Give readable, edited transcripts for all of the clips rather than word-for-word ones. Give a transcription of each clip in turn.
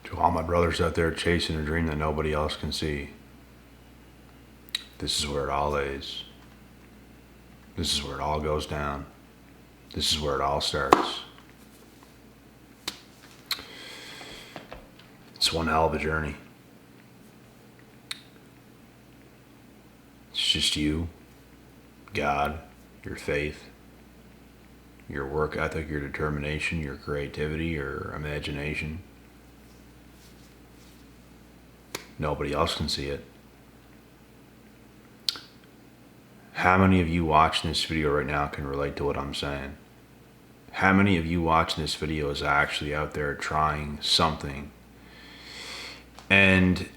To all my brothers out there chasing a dream that nobody else can see, this is where it all lays. This is where it all goes down. This is where it all starts. It's one hell of a journey. It's just you, God, your faith, your work ethic, your determination, your creativity, your imagination. Nobody else can see it. How many of you watching this video right now can relate to what I'm saying? How many of you watching this video is actually out there trying something? And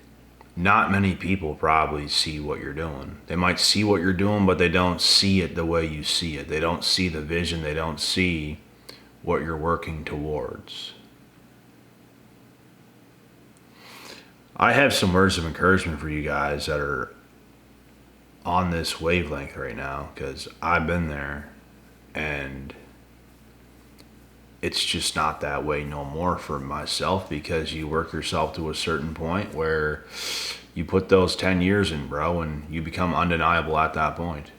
not many people probably see what you're doing. They might see what you're doing, but they don't see it the way you see it. They don't see the vision. They don't see what you're working towards. I have some words of encouragement for you guys that are on this wavelength right now, because I've been there and it's just not that way no more for myself, because you work yourself to a certain point where you put those 10 years in, bro, and you become undeniable at that point.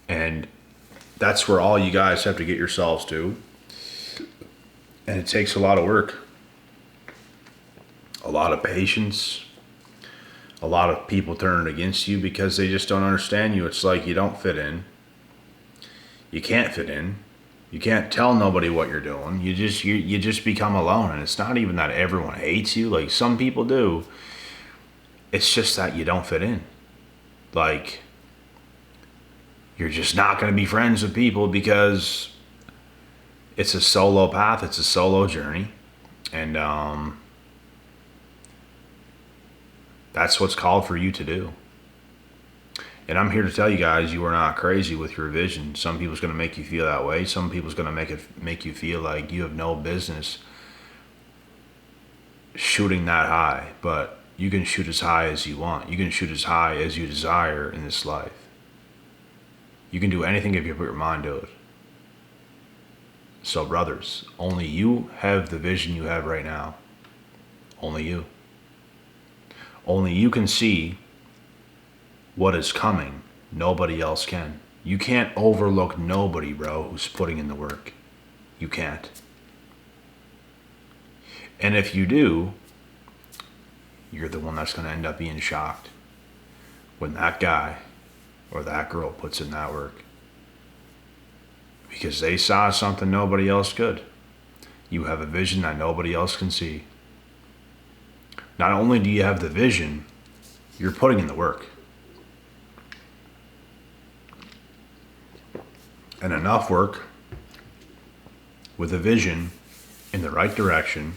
And that's where all you guys have to get yourselves to. And it takes a lot of work, a lot of patience, a lot of people turning against you because they just don't understand you. It's like you don't fit in. You can't fit in. You can't tell nobody what you're doing. You just become alone. And it's not even that everyone hates you. Like some people do. It's just that you don't fit in. Like you're just not going to be friends with people because it's a solo path. It's a solo journey. And that's what's called for you to do. And I'm here to tell you guys, you are not crazy with your vision. Some people's going to make you feel that way. Some people's going to make you feel like you have no business shooting that high. But you can shoot as high as you want. You can shoot as high as you desire in this life. You can do anything if you put your mind to it. So brothers, only you have the vision you have right now. Only you. Only you can see what is coming. Nobody else can. You can't overlook nobody, bro, who's putting in the work. You can't. And if you do, you're the one that's going to end up being shocked when that guy or that girl puts in that work. Because they saw something nobody else could. You have a vision that nobody else can see. Not only do you have the vision, you're putting in the work. And enough work with a vision in the right direction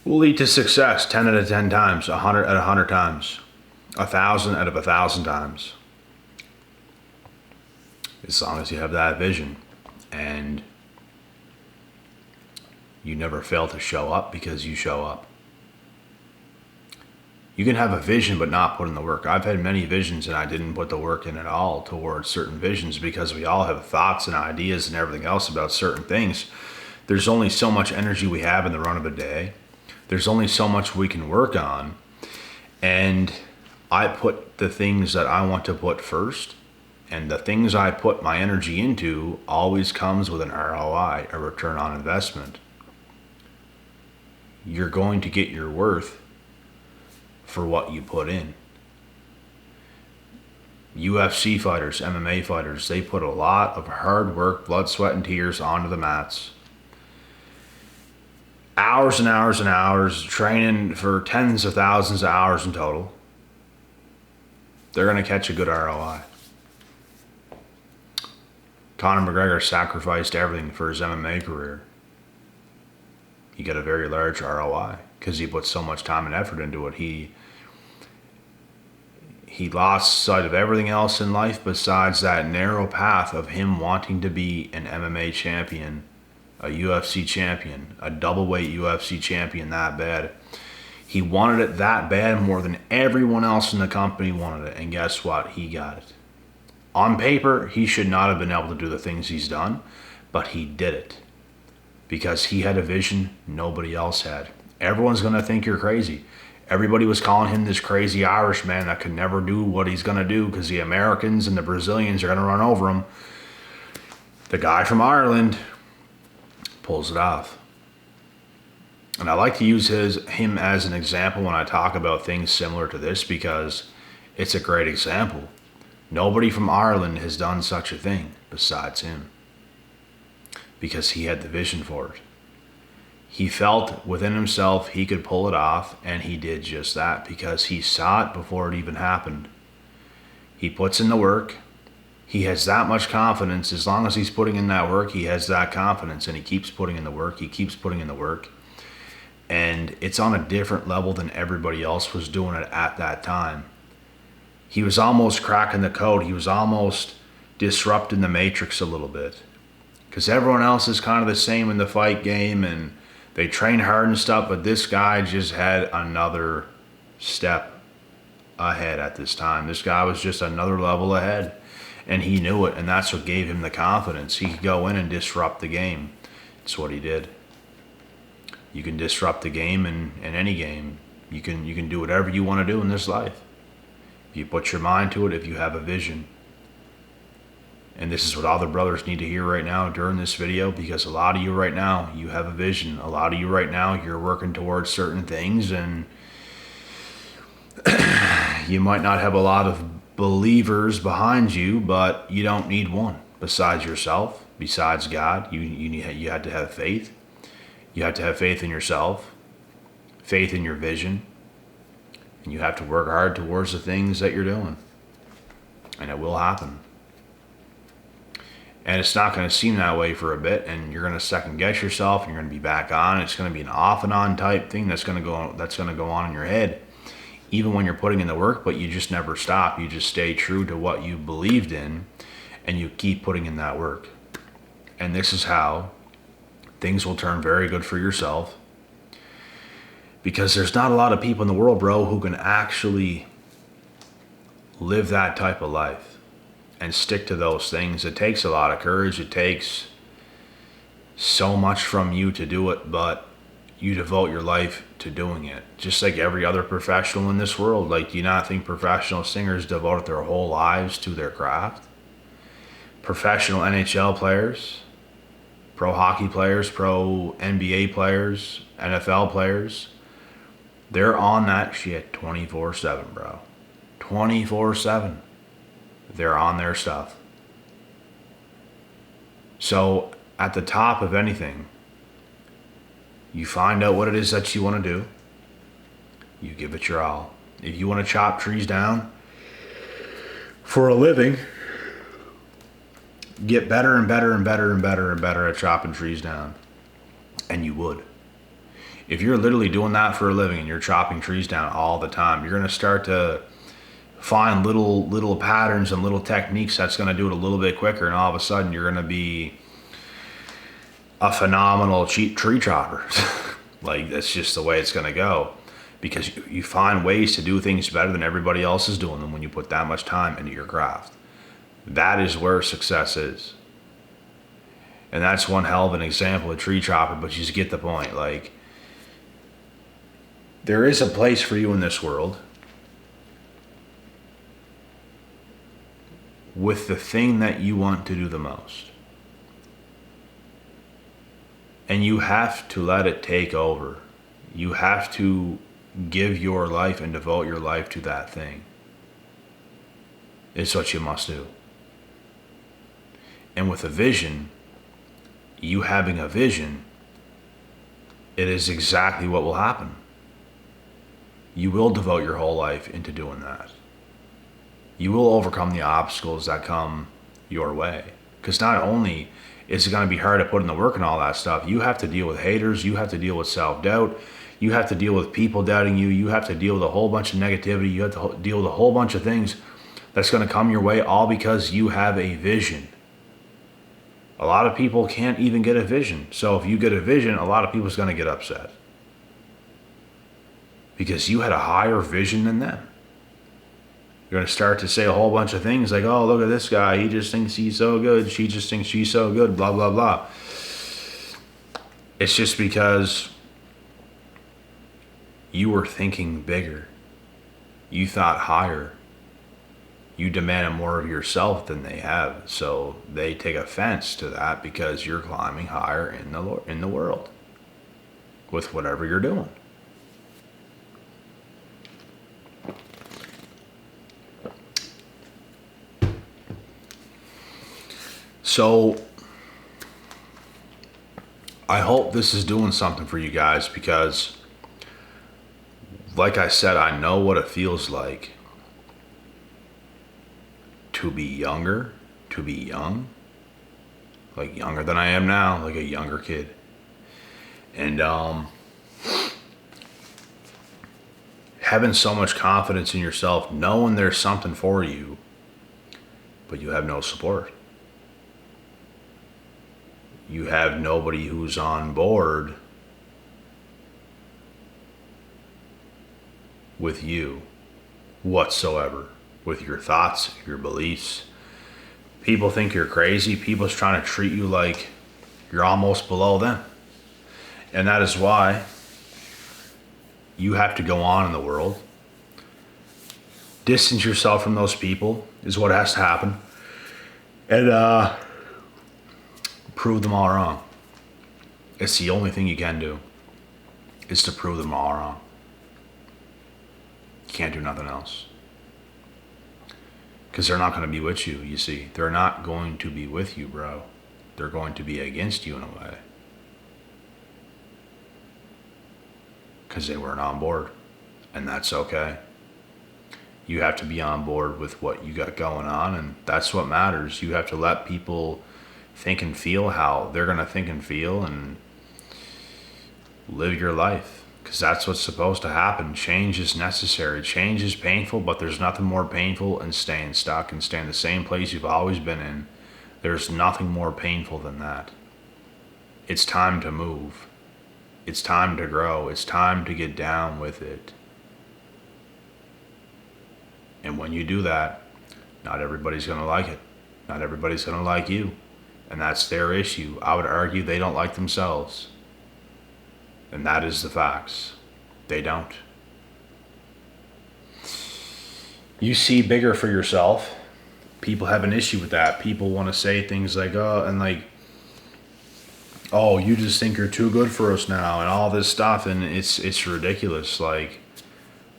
will lead to success 10 out of 10 times, 100 out of 100 times, 1,000 out of 1,000 times. As long as you have that vision and you never fail to show up because you show up. You can have a vision but not put in the work. I've had many visions and I didn't put the work in at all towards certain visions because we all have thoughts and ideas and everything else about certain things. There's only so much energy we have in the run of a day. There's only so much we can work on. And I put the things that I want to put first. And the things I put my energy into always comes with an ROI, a return on investment. You're going to get your worth for what you put in. UFC fighters, MMA fighters, they put a lot of hard work, blood, sweat, and tears onto the mats. Hours and hours and hours, training for tens of thousands of hours in total. They're going to catch a good ROI. Conor McGregor sacrificed everything for his MMA career. He got a very large ROI because he put so much time and effort into it. He lost sight of everything else in life besides that narrow path of him wanting to be an MMA champion, a UFC champion, a double-weight UFC champion that bad. He wanted it that bad more than everyone else in the company wanted it. And guess what? He got it. On paper, he should not have been able to do the things he's done, but he did it. because he had a vision nobody else had. Everyone's going to think you're crazy. Everybody was calling him this crazy Irishman that could never do what he's going to do because the Americans and the Brazilians are going to run over him. The guy from Ireland pulls it off. And I like to use him as an example when I talk about things similar to this because it's a great example. Nobody from Ireland has done such a thing besides him because he had the vision for it. He felt within himself he could pull it off, and he did just that because he saw it before it even happened. He puts in the work. He has that much confidence. As long as he's putting in that work, he has that confidence, and he keeps putting in the work. He keeps putting in the work. And it's on a different level than everybody else was doing it at that time. He was almost cracking the code. He was almost disrupting the matrix a little bit. Because everyone else is kind of the same in the fight game, and they train hard and stuff, but this guy just had another step ahead at this time. This guy was just another level ahead, and he knew it, and that's what gave him the confidence. He could go in and disrupt the game. That's what he did. You can disrupt the game in any game. You can do whatever you want to do in this life. If you put your mind to it, if you have a vision. And this is what all the brothers need to hear right now during this video, because a lot of you right now, you have a vision. A lot of you right now, you're working towards certain things, and you might not have a lot of believers behind you, but you don't need one besides yourself, besides God. You had to have faith. You have to have faith in yourself, faith in your vision, and you have to work hard towards the things that you're doing. And it will happen. And it's not going to seem that way for a bit, and you're going to second guess yourself, and you're going to be back on. It's going to be an off and on type thing that's going to go on in your head, even when you're putting in the work. But you just never stop. You just stay true to what you believed in, and you keep putting in that work. And this is how things will turn very good for yourself, because there's not a lot of people in the world, bro, who can actually live that type of life and stick to those things. It takes a lot of courage. It takes so much from you to do it, but you devote your life to doing it. Just like every other professional in this world. Like, do you not think professional singers devote their whole lives to their craft? Professional NHL players, pro hockey players, pro NBA players, NFL players, they're on that shit 24/7, bro. 24/7. They're on their stuff. So at the top of anything, you find out what it is that you want to do. You give it your all. If you want to chop trees down for a living, get better and better and better and better and better at chopping trees down. And you would. If you're literally doing that for a living and you're chopping trees down all the time, you're going to start to find little patterns and little techniques that's going to do it a little bit quicker, and all of a sudden you're going to be a phenomenal tree chopper. Like, that's just the way it's going to go, because you find ways to do things better than everybody else is doing them when you put that much time into your craft. That is where success is. And that's one hell of an example of tree chopper, but you just get the point. Like, there is a place for you in this world with the thing that you want to do the most. And you have to let it take over. You have to give your life and devote your life to that thing. It's what you must do. And with a vision, you having a vision, it is exactly what will happen. You will devote your whole life into doing that. You will overcome the obstacles that come your way. Because not only is it going to be hard to put in the work and all that stuff, you have to deal with haters, you have to deal with self-doubt, you have to deal with people doubting you, you have to deal with a whole bunch of negativity, you have to deal with a whole bunch of things that's going to come your way, all because you have a vision. A lot of people can't even get a vision. So if you get a vision, a lot of people's going to get upset. Because you had a higher vision than them. You're going to start to say a whole bunch of things like, oh, look at this guy. He just thinks he's so good. She just thinks she's so good, blah, blah, blah. It's just because you were thinking bigger. You thought higher. You demanded more of yourself than they have. So they take offense to that because you're climbing higher in the world with whatever you're doing. So I hope this is doing something for you guys because, like I said, I know what it feels like to be younger, to be young, like younger than I am now, like a younger kid. And having so much confidence in yourself, knowing there's something for you, but you have no support. You have nobody who's on board with you whatsoever, with your thoughts, your beliefs. People think you're crazy. People's trying to treat you like you're almost below them. And that is why you have to go on in the world. Distance yourself from those people is what has to happen. And prove them all wrong. It's the only thing you can do, is to prove them all wrong. You can't do nothing else. Because they're not going to be with you, you see. They're not going to be with you, bro. They're going to be against you in a way. Because they weren't on board. And that's okay. You have to be on board with what you got going on, and that's what matters. You have to let people think and feel how they're going to think and feel and live your life, because that's what's supposed to happen. Change is necessary. Change is painful, but there's nothing more painful than staying stuck and staying the same place you've always been in. There's nothing more painful than that. It's time to move. It's time to grow. It's time to get down with it. And when you do that, not everybody's going to like it. Not everybody's going to like you. And that's their issue. I would argue they don't like themselves. And that is the facts. They don't. You see bigger for yourself. People have an issue with that. People want to say things like, oh, you just think you're too good for us now and all this stuff. And it's ridiculous. Like,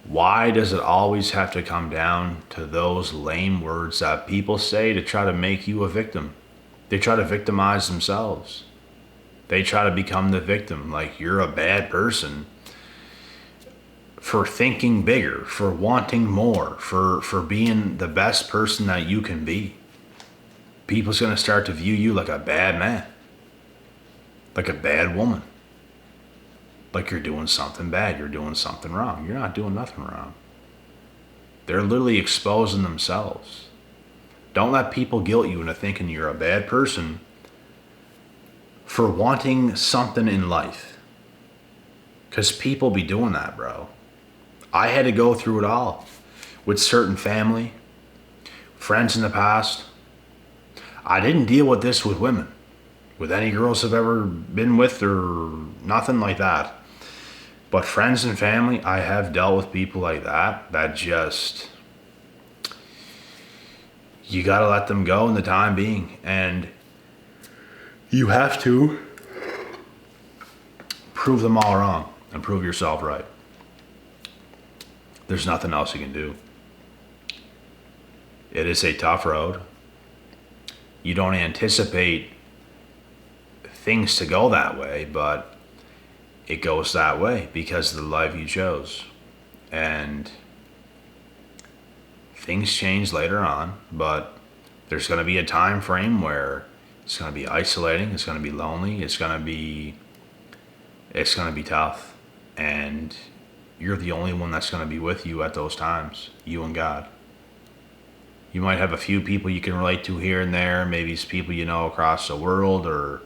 why does it always have to come down to those lame words that people say to try to make you a victim? They try to victimize themselves. They try to become the victim, like you're a bad person for thinking bigger, for wanting more, for being the best person that you can be. People's going to start to view you like a bad man, like a bad woman, like you're doing something bad, you're doing something wrong. You're not doing nothing wrong. They're literally exposing themselves. Don't let people guilt you into thinking you're a bad person for wanting something in life. Because people be doing that, bro. I had to go through it all with certain family, friends in the past. I didn't deal with this with women, with any girls I've ever been with or nothing like that. But friends and family, I have dealt with people like that just... You gotta let them go in the time being, and you have to prove them all wrong and prove yourself right. There's nothing else you can do. It is a tough road. You don't anticipate things to go that way, but it goes that way because of the life you chose. And things change later on, but there's going to be a time frame where it's going to be isolating, it's going to be lonely, it's going to be tough, and you're the only one that's going to be with you at those times, you and God. You might have a few people you can relate to here and there, maybe it's people you know across the world or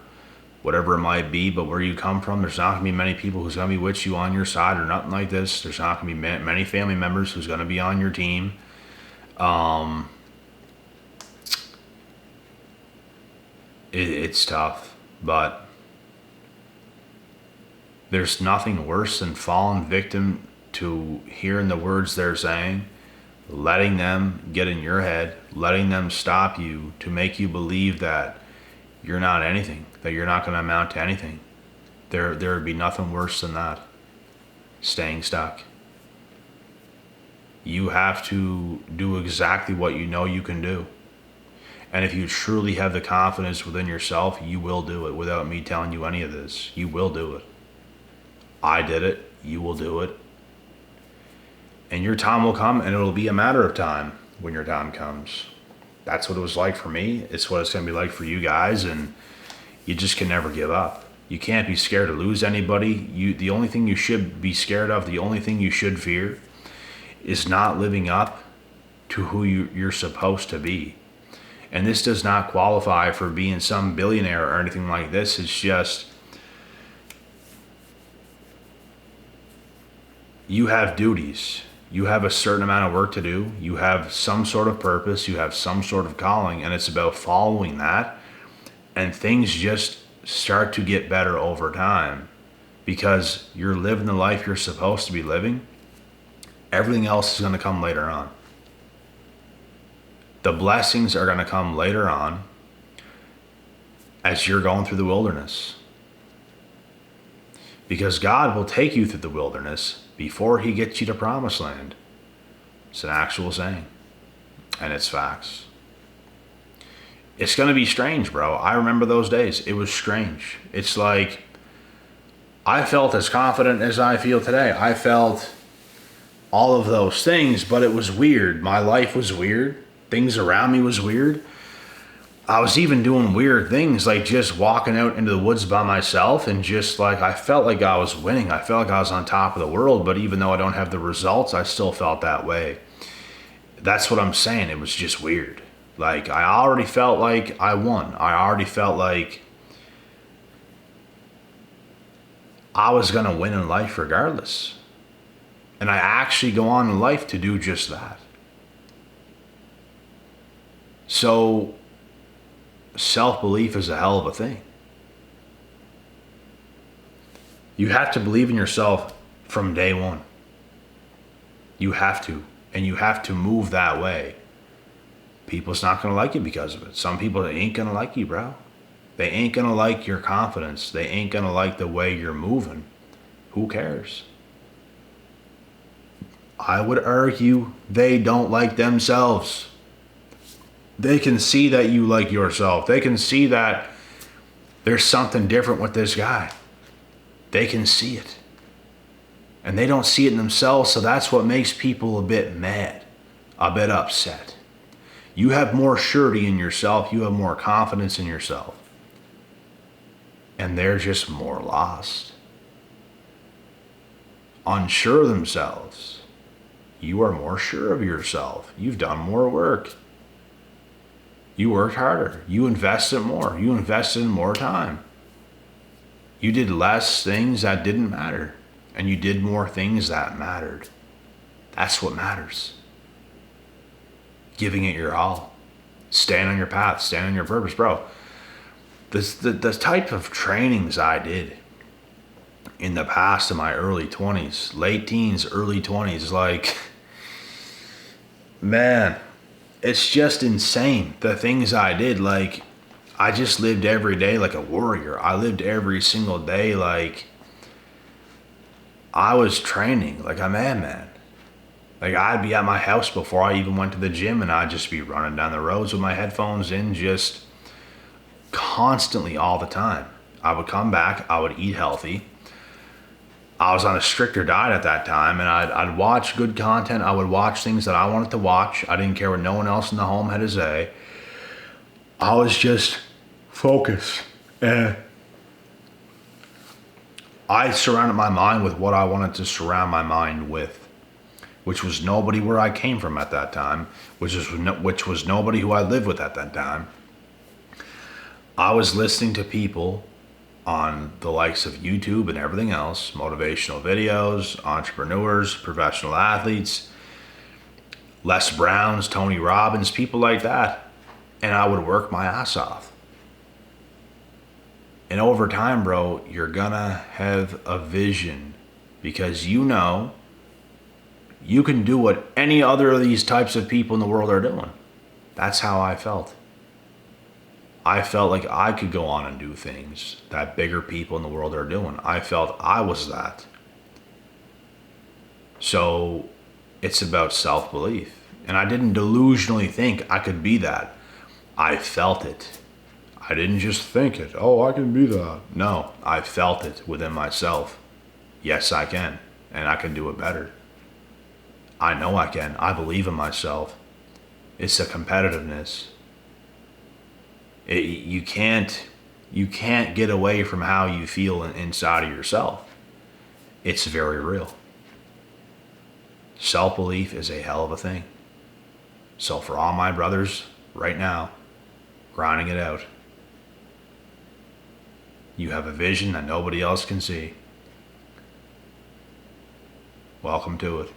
whatever it might be, but where you come from, there's not going to be many people who's going to be with you on your side or nothing like this. There's not going to be many family members who's going to be on your team. It's tough, but There's nothing worse than falling victim to hearing the words they're saying, letting them get in your head, letting them stop you to make you believe that you're not anything, that you're not going to amount to anything. There would be nothing worse than that. Staying stuck. You have to do exactly what you know you can do. And if you truly have the confidence within yourself, you will do it without me telling you any of this. You will do it. I did it. You will do it. And your time will come, and it'll be a matter of time when your time comes. That's what it was like for me. It's what it's going to be like for you guys, and you just can never give up. You can't be scared to lose anybody. The only thing you should be scared of, the only thing you should fear, is not living up to who you're supposed to be. And this does not qualify for being some billionaire or anything like this. It's just, you have duties. You have a certain amount of work to do. You have some sort of purpose. You have some sort of calling, and it's about following that. And things just start to get better over time because you're living the life you're supposed to be living. Everything else is going to come later on. The blessings are going to come later on as you're going through the wilderness. Because God will take you through the wilderness before he gets you to promised land. It's an actual saying. And it's facts. It's going to be strange, bro. I remember those days. It was strange. It's like, I felt as confident as I feel today. I felt all of those things, but it was weird. My life was weird. Things around me was weird. I was even doing weird things, like just walking out into the woods by myself, and just like, I felt like I was winning. I felt like I was on top of the world, but even though I don't have the results, I still felt that way. That's what I'm saying. It was just weird. Like, I already felt like I won. I already felt like I was going to win in life regardless. And I actually go on in life to do just that. So, self-belief is a hell of a thing. You have to believe in yourself from day one. You have to. And you have to move that way. People's not going to like you because of it. Some people ain't going to like you, bro. They ain't going to like your confidence. They ain't going to like the way you're moving. Who cares? I would argue they don't like themselves. They can see that you like yourself. They can see that there's something different with this guy. They can see it. And they don't see it in themselves, so that's what makes people a bit mad, a bit upset. You have more surety in yourself. You have more confidence in yourself. And they're just more lost. Unsure of themselves. You are more sure of yourself. You've done more work. You worked harder. You invested more. You invested in more time. You did less things that didn't matter. And you did more things that mattered. That's what matters. Giving it your all. Staying on your path. Staying on your purpose. Bro, the type of trainings I did in the past in my early 20s, late teens, early 20s, like, man, it's just insane. The things I did, like, I just lived every day like a warrior. I lived every single day like I was training like a madman. Like, I'd be at my house before I even went to the gym, and I'd just be running down the roads with my headphones in, just constantly all the time. I would come back, I would eat healthy. I was on a stricter diet at that time, and I'd watch good content. I would watch things that I wanted to watch. I didn't care what no one else in the home had to say. I was just focused. And I surrounded my mind with what I wanted to surround my mind with, which was nobody where I came from at that time, which was nobody who I lived with at that time. I was listening to people on the likes of YouTube and everything else, motivational videos, entrepreneurs, professional athletes, Les Browns, Tony Robbins, people like that. And I would work my ass off. And over time, bro, you're gonna have a vision because you know you can do what any other of these types of people in the world are doing. That's how I felt. I felt like I could go on and do things that bigger people in the world are doing. I felt I was that. So it's about self-belief. And I didn't delusionally think I could be that. I felt it. I didn't just think it. Oh, I can be that. No, I felt it within myself. Yes, I can. And I can do it better. I know I can. I believe in myself. It's the competitiveness. You can't get away from how you feel inside of yourself. It's very real. Self-belief is a hell of a thing. So for all my brothers right now, grinding it out, you have a vision that nobody else can see. Welcome to it.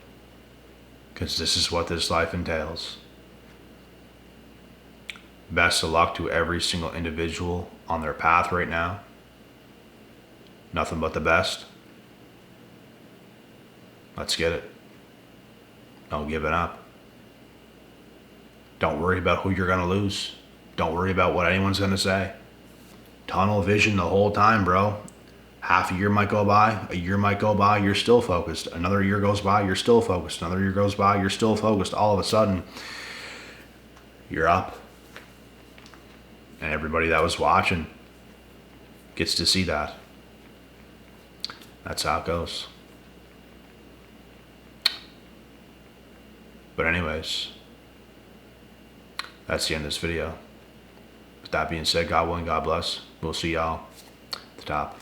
Because this is what this life entails. Best of luck to every single individual on their path right now. Nothing but the best. Let's get it. Don't give it up. Don't worry about who you're going to lose. Don't worry about what anyone's going to say. Tunnel vision the whole time, bro. Half a year might go by, a year might go by, you're still focused. Another year goes by, you're still focused. Another year goes by, you're still focused. All of a sudden, you're up. And everybody that was watching gets to see that. That's how it goes. But anyways, that's the end of this video. With that being said, God willing, God bless. We'll see y'all at the top.